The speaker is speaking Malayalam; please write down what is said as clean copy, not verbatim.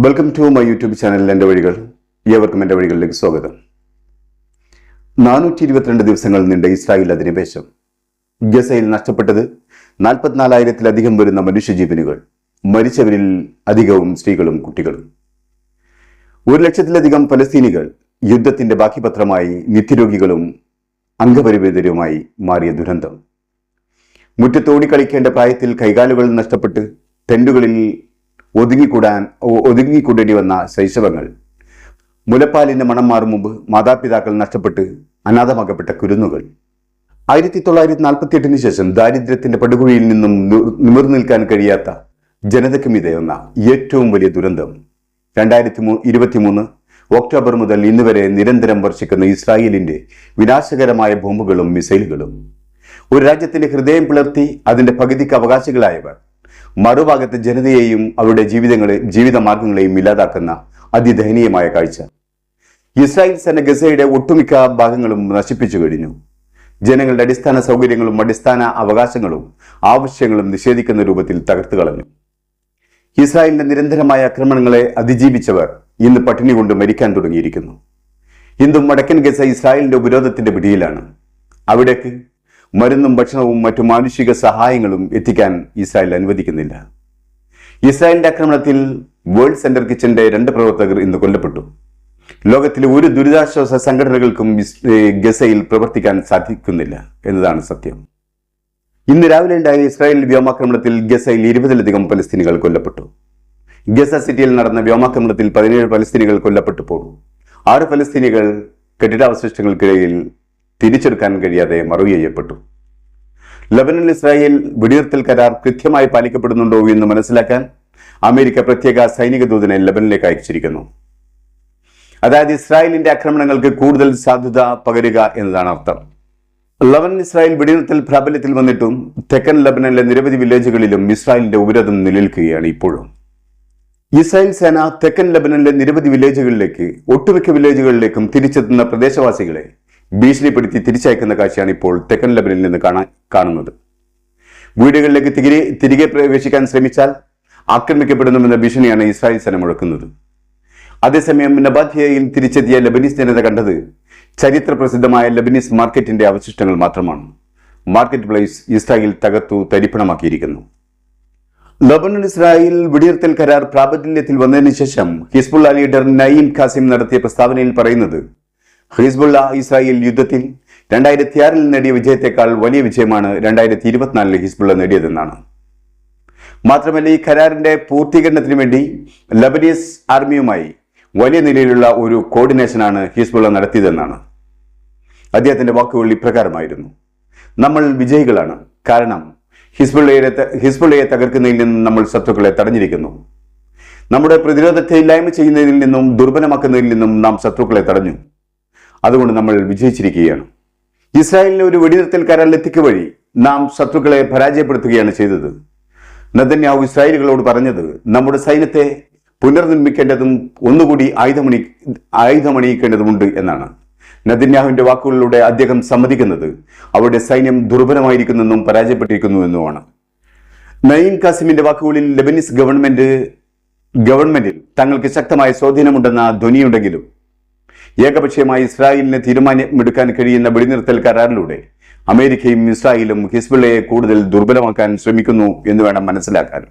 Welcome to my YouTube channel എൻ്റെ വഴികൾ. ഏവർക്കും എൻ്റെ വഴികളിലേക്ക് സ്വാഗതം. 422 ദിവസങ്ങൾ നീണ്ട ഇസ്രായേൽ അധിനിവേശം. ഗസയിൽ നഷ്ടപ്പെട്ടത് 44,000-ലധികം വരുന്ന മനുഷ്യജീവനുകൾ. മരിച്ചവരിൽ അധികവും സ്ത്രീകളും കുട്ടികളും. 1,00,000-ലധികം ഫലസ്തീനികൾ യുദ്ധത്തിന്റെ ബാക്കിപത്രമായി നിത്യരോഗികളും അംഗപരിമിതരുമായി മാറിയ ദുരന്തം. മുറ്റത്തോടി കളിക്കേണ്ട പ്രായത്തിൽ കൈകാലുകൾ നഷ്ടപ്പെട്ട് ടെന്റുകളിൽ ഒതുങ്ങിക്കൂടേണ്ടി വന്ന ശൈശവങ്ങൾ. മുലപ്പാലിന്റെ മണം മാറും മുമ്പ് മാതാപിതാക്കൾ നഷ്ടപ്പെട്ട് അനാഥമാക്കപ്പെട്ട കുരുന്നുകൾ. 1948 ശേഷം ദാരിദ്ര്യത്തിന്റെ പടുകുഴിയിൽ നിന്നും നിമിർന്നു നിൽക്കാൻ കഴിയാത്ത ജനതയ്ക്ക് മീതെയൊന്ന ഏറ്റവും വലിയ ദുരന്തം. 2023 ഒക്ടോബർ മുതൽ ഇന്ന് വരെ നിരന്തരം വർഷിക്കുന്ന ഇസ്രായേലിന്റെ വിനാശകരമായ ബോംബുകളും മിസൈലുകളും. ഒരു രാജ്യത്തിന്റെ ഹൃദയം പിളർത്തി അതിന്റെ പകുതിക്ക് അവകാശികളായവർ മറുഭാഗത്തെ ജനതയെയും അവരുടെ ജീവിത മാർഗങ്ങളെയും ഇല്ലാതാക്കുന്ന അതിദയനീയമായ കാഴ്ച. ഇസ്രായേൽ സേന ഗസയുടെ ഒട്ടുമിക്ക ഭാഗങ്ങളും നശിപ്പിച്ചു കഴിഞ്ഞു. ജനങ്ങളുടെ അടിസ്ഥാന സൗകര്യങ്ങളും അടിസ്ഥാന അവകാശങ്ങളും ആവശ്യങ്ങളും നിഷേധിക്കുന്ന രൂപത്തിൽ തകർത്തു കളഞ്ഞു. ഇസ്രായേലിന്റെ നിരന്തരമായ ആക്രമണങ്ങളെ അതിജീവിച്ചവർ ഇന്ന് പട്ടിണി കൊണ്ട് മരിക്കാൻ തുടങ്ങിയിരിക്കുന്നു. ഇന്നും വടക്കൻ ഗസ ഇസ്രായേലിന്റെ ഉപരോധത്തിന്റെ പിടിയിലാണ്. അവിടേക്ക് മരുന്നും ഭക്ഷണവും മറ്റു മാനുഷിക സഹായങ്ങളും എത്തിക്കാൻ ഇസ്രായേൽ അനുവദിക്കുന്നില്ല. ഇസ്രായേലിന്റെ ആക്രമണത്തിൽ വേൾഡ് സെന്റർ കിച്ചന്റെ 2 പ്രവർത്തകർ ഇന്ന് കൊല്ലപ്പെട്ടു. ലോകത്തിലെ ഒരു ദുരിതാശ്വാസ സംഘടനകൾക്കും ഗസയിൽ പ്രവർത്തിക്കാൻ സാധിക്കുന്നില്ല എന്നതാണ് സത്യം. ഇന്ന് രാവിലെ ഉണ്ടായ ഇസ്രായേൽ വ്യോമാക്രമണത്തിൽ ഗസയിൽ 20-ലധികം പലസ്തീനികൾ കൊല്ലപ്പെട്ടു. ഗസ സിറ്റിയിൽ നടന്ന വ്യോമാക്രമണത്തിൽ 17 പലസ്തീനികൾ കൊല്ലപ്പെട്ടപ്പോൾ 6 പലസ്തീനികൾ കെട്ടിടാവശിഷ്ടങ്ങൾക്കിടയിൽ തിരിച്ചെടുക്കാൻ കഴിയാതെ മറവി ചെയ്യപ്പെട്ടു. ലബനൻ ഇസ്രായേൽ വെടിനിർത്തൽ കരാർ കൃത്യമായി പാലിക്കപ്പെടുന്നുണ്ടോ എന്ന് മനസ്സിലാക്കാൻ അമേരിക്ക പ്രത്യേക സൈനിക ദൂതനെ ലബനനിലേക്ക് അയച്ചിരിക്കുന്നു. അതായത് ഇസ്രായേലിന്റെ ആക്രമണങ്ങൾക്ക് കൂടുതൽ സാധ്യത പകരുക എന്നതാണ് അർത്ഥം. ലബനൻ ഇസ്രായേൽ വെടിനിർത്തൽ പ്രാബല്യത്തിൽ വന്നിട്ടും തെക്കൻ ലബനനിലെ നിരവധി വില്ലേജുകളിലും ഇസ്രായേലിന്റെ ഉപരോധം നിലനിൽക്കുകയാണ് ഇപ്പോഴും. ഇസ്രായേൽ സേന തെക്കൻ ലബനനിലെ നിരവധി വില്ലേജുകളിലേക്ക് ഒട്ടുമിക്ക വില്ലേജുകളിലേക്കും തിരിച്ചെത്തുന്ന പ്രദേശവാസികളെ ഭീഷണിപ്പെടുത്തി തിരിച്ചയക്കുന്ന കാഴ്ചയാണ് ഇപ്പോൾ തെക്കൻ ലബനനിൽ നിന്ന് കാണുന്നത്. വീടുകളിലേക്ക് തിരികെ പ്രവേശിക്കാൻ ശ്രമിച്ചാൽ ആക്രമിക്കപ്പെടുന്നുവെന്ന ഭീഷണിയാണ് ഇസ്രായേൽ സേന മുഴക്കുന്നത്. അതേസമയം നബാത്തിയയിൽ തിരിച്ചെത്തിയ ലബനീസ് ജനത കണ്ടത് ചരിത്ര പ്രസിദ്ധമായ ലബനീസ് മാർക്കറ്റിന്റെ അവശിഷ്ടങ്ങൾ മാത്രമാണ്. മാർക്കറ്റ് പ്ലേസ് ഇസ്രായേൽ തകർത്തു തരിപ്പണമാക്കിയിരിക്കുന്നു. ലബനൻ ഇസ്രായേൽ വെടിനിർത്തൽ കരാർ പ്രാബല്യത്തിൽ വന്നതിന് ശേഷം ഹിസ്ബുള്ള ലീഡർ നയീം ഖാസിം നടത്തിയ പ്രസ്താവനയിൽ പറയുന്നത്, ഹിസ്ബുള്ള ഇസ്രായേൽ യുദ്ധത്തിൽ 2006 നേടിയ വിജയത്തെക്കാൾ വലിയ വിജയമാണ് 2024 ഹിസ്ബുള്ള നേടിയതെന്നാണ്. മാത്രമല്ല, ഈ കരാറിന്റെ പൂർത്തീകരണത്തിന് വേണ്ടി ലബനീസ് ആർമിയുമായി വലിയ നിലയിലുള്ള ഒരു കോർഡിനേഷനാണ് ഹിസ്ബുള്ള നടത്തിയതെന്നാണ്. അദ്ദേഹത്തിന്റെ വാക്കുകൾ ഇപ്രകാരമായിരുന്നു: നമ്മൾ വിജയികളാണ്, കാരണം ഹിസ്ബുള്ളയെ തകർക്കുന്നതിൽ നിന്നും നമ്മൾ ശത്രുക്കളെ തടഞ്ഞിരിക്കുന്നു. നമ്മുടെ പ്രതിരോധത്തെ ഇല്ലായ്മ ചെയ്യുന്നതിൽ നിന്നും ദുർബലമാക്കുന്നതിൽ നിന്നും നാം ശത്രുക്കളെ തടഞ്ഞു. അതുകൊണ്ട് നമ്മൾ വിജയിച്ചിരിക്കുകയാണ്. ഇസ്രായേലിന് ഒരു വെടിനിർത്തൽ കരാറിൽ എത്തിക്കുക വഴി നാം ശത്രുക്കളെ പരാജയപ്പെടുത്തുകയാണ് ചെയ്തത്. നെതന്യാഹു ഇസ്രായേലുകളോട് പറഞ്ഞത് നമ്മുടെ സൈന്യത്തെ പുനർനിർമ്മിക്കേണ്ടതും ഒന്നുകൂടി ആയുധമണിയിക്കേണ്ടതുമുണ്ട് എന്നാണ്. നെതന്യാഹുവിന്റെ വാക്കുകളിലൂടെ അദ്ദേഹം സമ്മതിക്കുന്നത് അവരുടെ സൈന്യം ദുർബലമായിരിക്കുന്നെന്നും പരാജയപ്പെട്ടിരിക്കുന്നുവെന്നുമാണ്. നയീം ഖാസിമിന്റെ വാക്കുകളിൽ ലബനീസ് ഗവൺമെന്റിൽ തങ്ങൾക്ക് ശക്തമായ സ്വാധീനമുണ്ടെന്ന ധ്വനിയുണ്ടെങ്കിലും ഏകപക്ഷീയമായി ഇസ്രായേലിന് തീരുമാനമെടുക്കാൻ കഴിയുന്ന വെടിനിർത്തൽ കരാറിലൂടെ അമേരിക്കയും ഇസ്രായേലും ഹിസ്ബുള്ളയെ കൂടുതൽ ദുർബലമാക്കാൻ ശ്രമിക്കുന്നു എന്ന് വേണം മനസ്സിലാക്കാൻ.